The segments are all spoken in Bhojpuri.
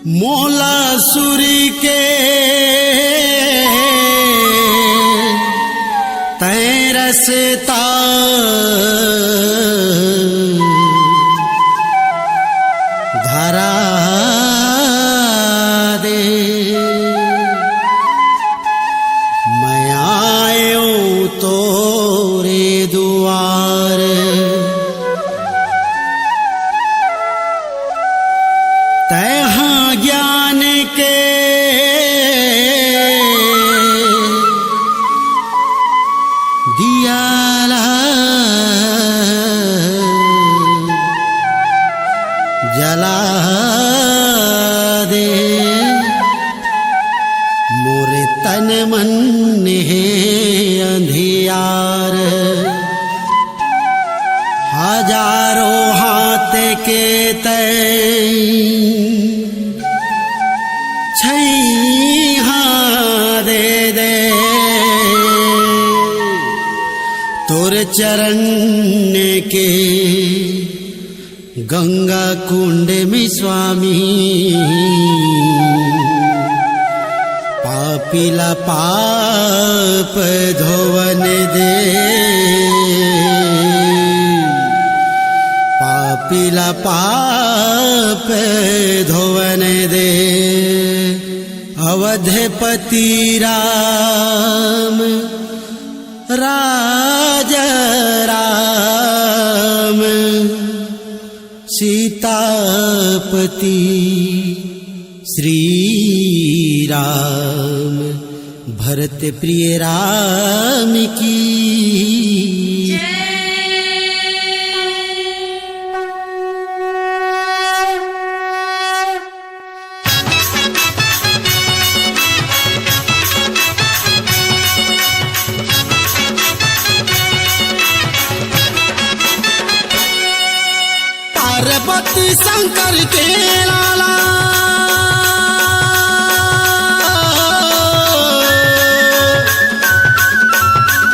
मोला सुरी के तैरसता धरा दे मैं आयो तोरे दुआर तैहा ज्ञान के दियाला जला दे मोरे तन मन है अंधियार हजारों हाथ के छैहा दे दे तोर चरण के गंगा कुंड में स्वामी पापीला पाप धोवन दे पापीला पाप धोवन दे अवधपति राम राजा राम सीतापति श्री राम भरत प्रिय राम की पार्वती शंकर के लाला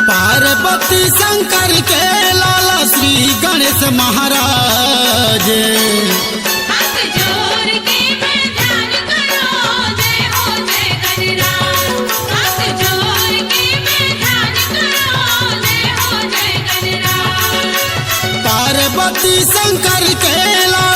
पार्वती शंकर के लाला श्री गणेश महाराज हाथ जोड़ के मैं ध्यान करो जय हो जय गणराज हाथ जोड़ के मैं ध्यान करो जय हो जय गणराज पार्वती शंकर के लाला